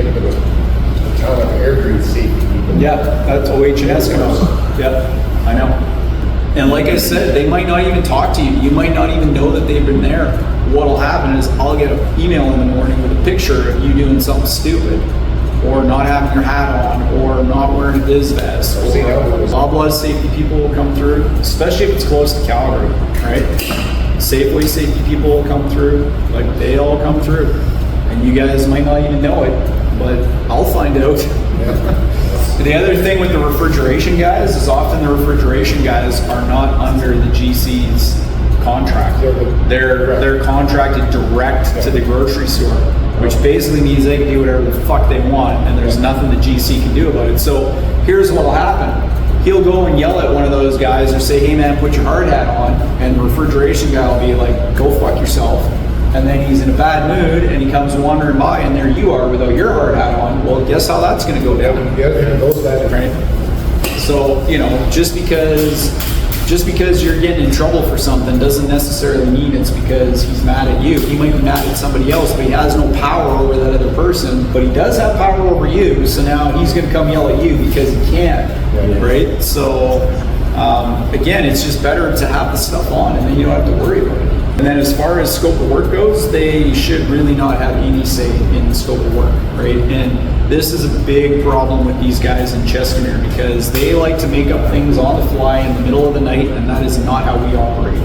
weekend with a ton of air grade safety people. Yeah, that's OH&S comes. Yeah, I know. And like I said, they might not even talk to you. You might not even know that they've been there. What'll happen is I'll get an email in the morning with a picture of you doing something stupid, or not having your hat on, or not wearing a biz vest, or blah blah safety people will come through, especially if it's close to Calgary, right? Safeway safety people will come through, like they all come through. And you guys might not even know it, but I'll find out. The other thing with the refrigeration guys is often the refrigeration guys are not under the GC's contract. They're contracted direct to the grocery store, which basically means they can do whatever the fuck they want, and there's nothing the GC can do about it. So here's what'll happen. He'll go and yell at one of those guys or say, hey man, put your hard hat on, and the refrigeration guy will be like, go fuck yourself. And then he's in a bad mood and he comes wandering by and there you are without your hard hat on. Well, guess how that's going to go down? Right? So, you know, just because you're getting in trouble for something doesn't necessarily mean it's because he's mad at you. He might be mad at somebody else, but he has no power over that other person. But he does have power over you, so now he's going to come yell at you because he can, right? So, again, it's just better to have the stuff on and then you don't have to worry about it. And then as far as scope of work goes, they should really not have any say in the scope of work, right? And this is a big problem with these guys in Chestermere because they like to make up things on the fly in the middle of the night, and that is not how we operate.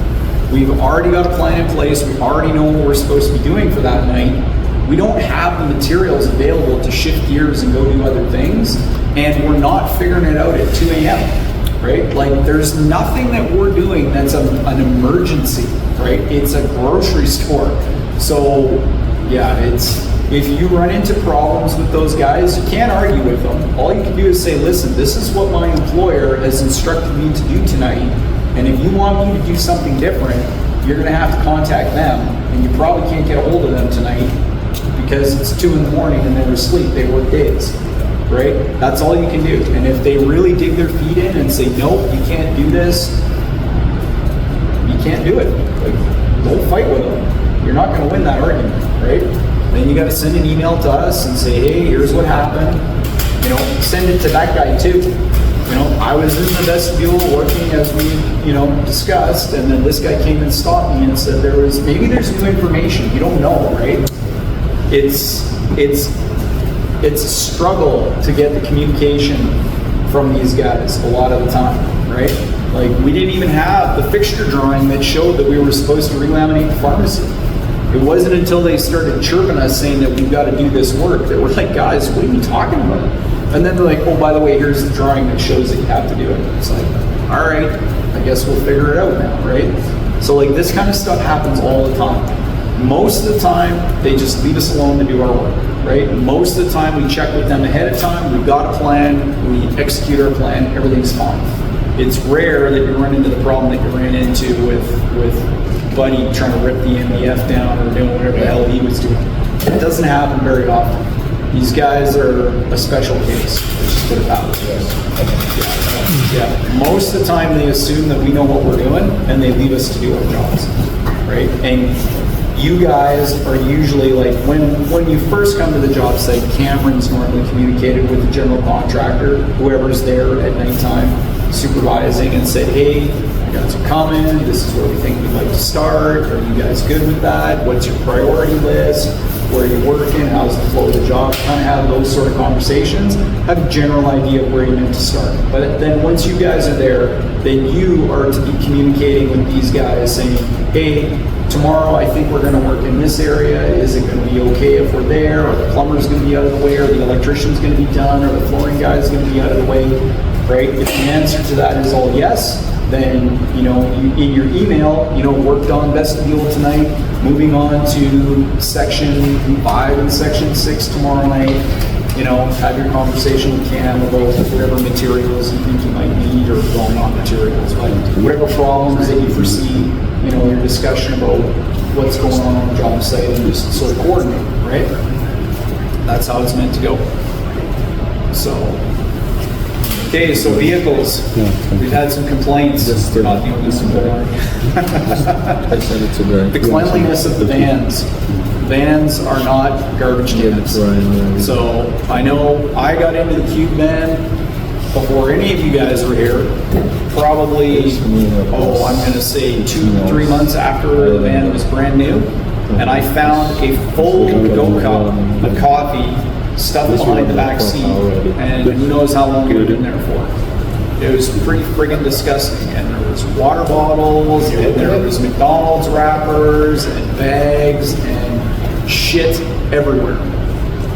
We've already got a plan in place. We already know what we're supposed to be doing for that night. We don't have the materials available to shift gears and go do other things, and we're not figuring it out at 2 a.m., right? Like, there's nothing that we're doing that's an emergency, right? It's a grocery store. So, yeah, if you run into problems with those guys, you can't argue with them. All you can do is say, listen, this is what my employer has instructed me to do tonight, and if you want me to do something different, you're gonna have to contact them, and you probably can't get a hold of them tonight because it's 2 a.m. and they're asleep, they work days, right? That's all you can do. And if they really dig their feet in and say, nope, you can't do this, you can't do it. Like, don't fight with them. You're not gonna win that argument, right? Then you got to send an email to us and say, hey, here's what happened. You know, send it to that guy too. You know, I was in the vestibule working as we, you know, discussed, and then this guy came and stopped me and said there's new information. You don't know, right? It's a struggle to get the communication from these guys a lot of the time, right? Like, we didn't even have the fixture drawing that showed that we were supposed to relaminate the pharmacy. It wasn't until they started chirping us saying that we've got to do this work that we're like, guys, what are you talking about? And then they're like, oh, by the way, here's the drawing that shows that you have to do it. It's like, all right, I guess we'll figure it out now, right? So like, this kind of stuff happens all the time. Most of the time, they just leave us alone to do our work, right? Most of the time, we check with them ahead of time. We've got a plan. We execute our plan. Everything's fine. It's rare that you run into the problem that you ran into with Buddy trying to rip the MDF down or doing whatever the hell he was doing. It doesn't happen very often. These guys are a special case. Let's just put it that way. Yeah. Most of the time, they assume that we know what we're doing, and they leave us to do our jobs, right? And you guys are usually like, when you first come to the job site, Cameron's normally communicated with the general contractor, whoever's there at nighttime, supervising, and said, hey, you guys are coming, this is where we think we'd like to start, are you guys good with that? What's your priority list? Where are you working? How's the flow of the job? Kind of have those sort of conversations, have a general idea of where you're meant to start. But then once you guys are there, then you are to be communicating with these guys saying, hey, tomorrow I think we're going to work in this area. Is it going to be okay if we're there? Are the plumbers going to be out of the way? Are the electricians going to be done? Are the flooring guys going to be out of the way? Right? If the answer to that is all yes, then, you know, in your email, you know, worked on vestibule tonight, moving on to section 5 and section 6 tomorrow night. You know, have your conversation with Cam about whatever materials you think you might need, or well, not materials, but whatever problems that you foresee, you know, your discussion about what's going on the job site, and just sort of coordinate, right? That's how it's meant to go. So, Okay, so vehicles. We've had some complaints. Just Not the only one, don't worry. I sent it to Greg. The cleanliness of the vans. Vans are not garbage cans. Right. So I know I got into the Cube van before any of you guys were here. Probably, I'm gonna say 2-3 months after the van was brand new. And I found a full go cup of coffee stuffed behind the back seat. And who knows how long it had been there for. It was pretty friggin' disgusting. And there was water bottles, and there was McDonald's wrappers, and bags, and shit everywhere.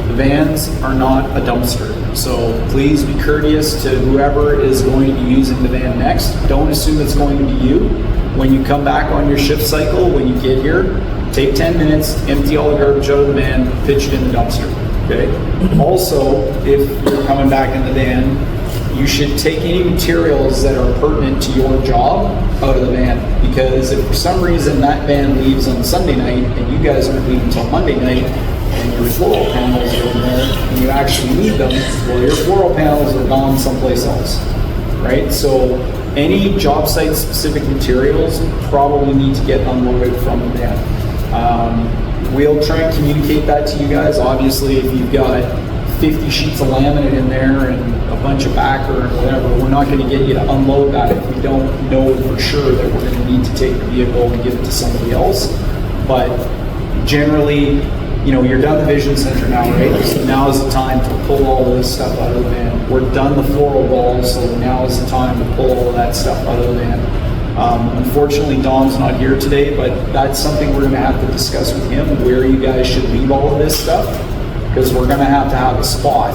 The vans are not a dumpster. So please be courteous to whoever is going to be using the van next. Don't assume it's going to be you. When you come back on your shift cycle, when you get here, take 10 minutes, empty all the garbage out of the van, pitch it in the dumpster. Okay? Also, if you're coming back in the van, you should take any materials that are pertinent to your job out of the van. Because if for some reason that van leaves on Sunday night and you guys aren't leaving until Monday night, and your floral panels are in there, and you actually need them, well, your floral panels are gone someplace else, right? So any job site specific materials probably need to get unloaded from the van. We'll try and communicate that to you guys. Obviously, if you've got 50 sheets of laminate in there and a bunch of backer and whatever, we're not going to get you to unload that if we don't know for sure that we're going to need to take the vehicle and give it to somebody else. But generally, you know, you're done the vision center now, right? So now is the time to pull all of this stuff out of the van. We're done the floral walls, so now is the time to pull all of that stuff out of the van. Unfortunately, Dom's not here today, but that's something we're going to have to discuss with him, where you guys should leave all of this stuff, because we're going to have a spot,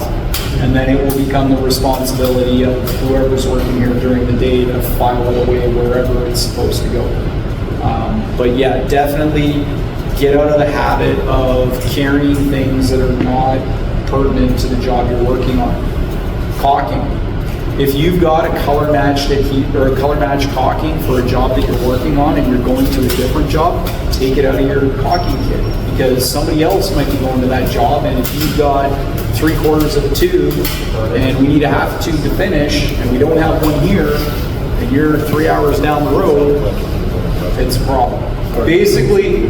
and then it will become the responsibility of whoever's working here during the day to file it away wherever it's supposed to go. But yeah, definitely get out of the habit of carrying things that are not pertinent to the job you're working on. Caulking. If you've got a color matched or a color matched caulking for a job that you're working on and you're going to a different job, take it out of your caulking kit, because somebody else might be going to that job, and if you've got 3/4 of a tube and we need a half tube to finish and we don't have one here and you're 3 hours down the road, it's a problem. Basically,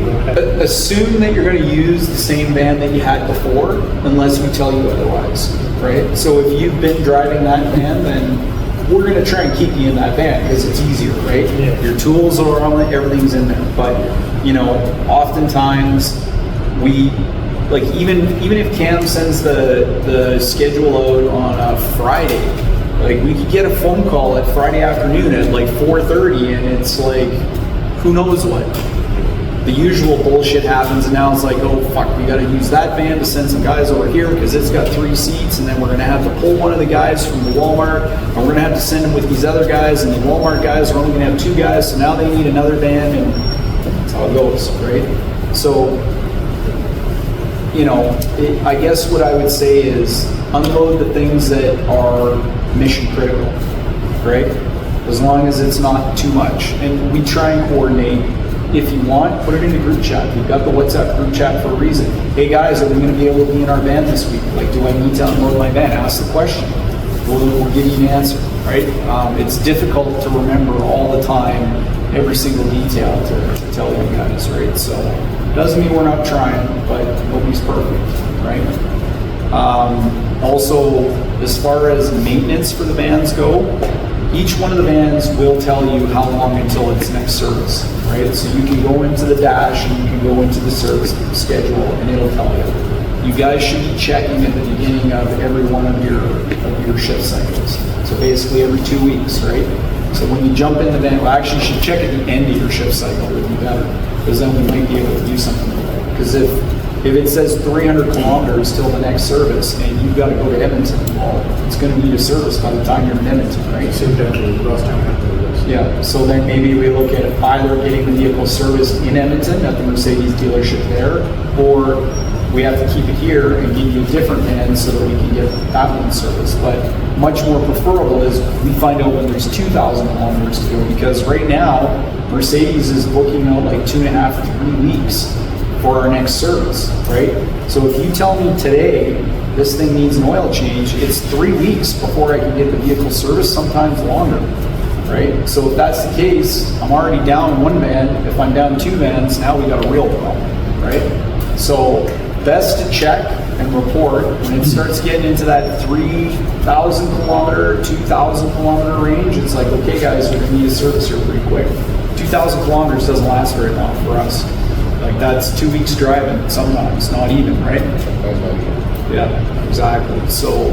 assume that you're going to use the same van that you had before, unless we tell you otherwise, right? So if you've been driving that van, then we're going to try and keep you in that van because it's easier, right? Yeah. Your tools are on it, everything's in there. But, you know, oftentimes we, like even if Cam sends the schedule out on a Friday, like we could get a phone call at Friday afternoon at like 4:30, and it's like, who knows what. The usual bullshit happens, and now it's like, oh fuck, we got to use that van to send some guys over here because it's got 3 seats, and then we're going to have to pull one of the guys from the Walmart, and we're going to have to send them with these other guys, and the Walmart guys are only going to have 2 guys, so now they need another van, and that's how it goes, right? So, you know, I guess what I would say is unload the things that are mission critical, right? As long as it's not too much, and we try and coordinate. If you want, put it in the group chat. We've got the WhatsApp group chat for a reason. Hey guys, are we going to be able to be in our van this week? Like, do I need to unload my van? Ask the question. We'll give you an answer, right? It's difficult to remember all the time, every single detail to tell you guys, right? So, doesn't mean we're not trying, but nobody's perfect, right? Also, as far as maintenance for the vans go, each one of the vans will tell you how long until its next service, right? So you can go into the dash and you can go into the service schedule and it'll tell you. You guys should be checking at the beginning of every one of your shift cycles. So basically every 2 weeks, right? So when you jump in the van, well actually you should check at the end of your shift cycle would be better, because then we might be able to do something with it. Because if it says 300 kilometers till the next service and you've got to go to Edmonton, well, it's going to need a service by the time you're in Edmonton, right? Yeah, so then maybe we look at either getting the vehicle serviced in Edmonton at the Mercedes dealership there, or we have to keep it here and give you a different van so that we can get that one serviced. But much more preferable is we find out when there's 2,000 kilometers to go, because right now Mercedes is booking out like 2.5 to 3 weeks for our next service, right? So if you tell me today this thing needs an oil change, it's 3 weeks before I can get the vehicle serviced, sometimes longer, right? So if that's the case, I'm already down one van. If I'm down 2 vans, now we got a real problem, right? So best to check and report when it starts getting into that 3,000 kilometer, 2,000 kilometer range. It's like, okay guys, we're gonna need a service here pretty quick. 2,000 kilometers doesn't last very long for us. Like that's 2 weeks driving sometimes, not even, right? Sometimes not even. Yeah, exactly. So,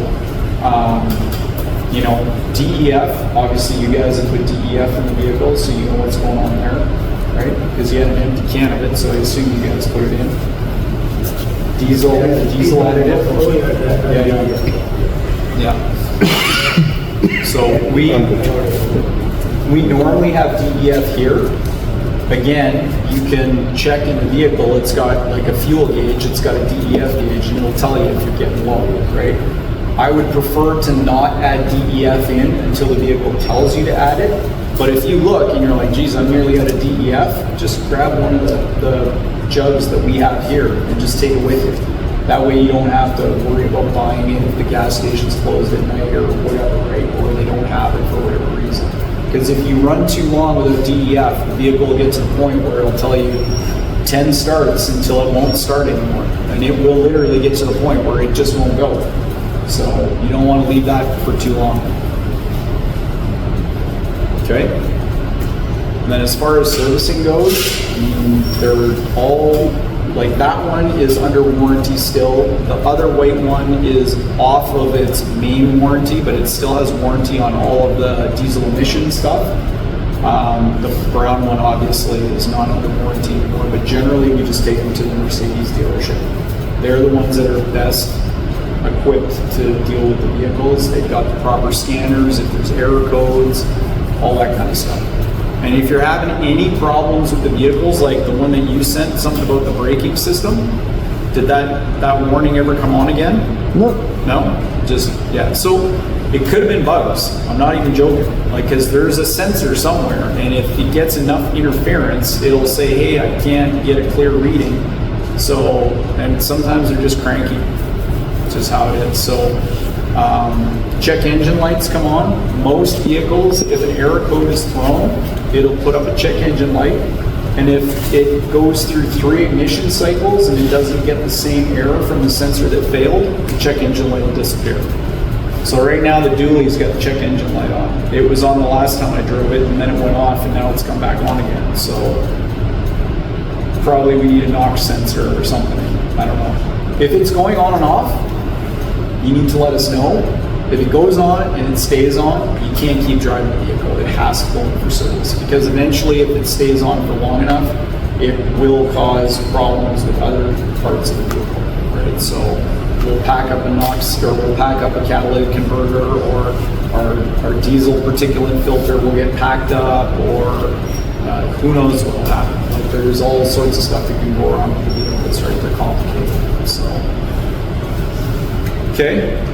you know, DEF, obviously you guys have put DEF in the vehicle, so you know what's going on there, right? Because you had an empty can of it, so I assume you guys put it in. Diesel additive. Yeah. So we normally have DEF here. Again, you can check in the vehicle. It's got like a fuel gauge. It's got a DEF gauge, and it'll tell you if you're getting low, right? I would prefer to not add DEF in until the vehicle tells you to add it. But if you look and you're like, geez, I'm nearly out of DEF, just grab one of the jugs that we have here and just take it with you. That way you don't have to worry about buying it if the gas station's closed at night or whatever, right? Or they don't have it for whatever reason. Because if you run too long with a DEF, the vehicle will get to the point where it'll tell you 10 starts until it won't start anymore. And it will literally get to the point where it just won't go. So you don't want to leave that for too long. Okay? And then as far as servicing goes, they're all, like that one is under warranty still. The other white one is off of its main warranty, but it still has warranty on all of the diesel emission stuff. The brown one obviously is not under warranty anymore, but generally we just take them to the Mercedes dealership. They're the ones that are best equipped to deal with the vehicles. They've got the proper scanners, if there's error codes, all that kind of stuff. And if you're having any problems with the vehicles, like the one that you sent, something about the braking system, did that warning ever come on again? No. No? Just, yeah. So it could have been bugs. I'm not even joking. Like, because there's a sensor somewhere, and if it gets enough interference, it'll say, hey, I can't get a clear reading. So, and sometimes they're just cranky. It's just how it is. So, check engine lights come on. Most vehicles, if an error code is thrown, it'll put up a check engine light. And if it goes through 3 ignition cycles and it doesn't get the same error from the sensor that failed, the check engine light will disappear. So right now the dually's got the check engine light on. It was on the last time I drove it, and then it went off, and now it's come back on again. So probably we need a NOx sensor or something. I don't know. If it's going on and off, you need to let us know. If it goes on and it stays on, you can't keep driving the vehicle. It has to go in for service, because eventually if it stays on for long enough, it will cause problems with other parts of the vehicle, right? So we'll pack up a NOx, or we'll pack up a catalytic converter, or our diesel particulate filter will get packed up, or who knows what will happen. Like, there's all sorts of stuff that can go wrong with the vehicle that start to complicate it. So, okay.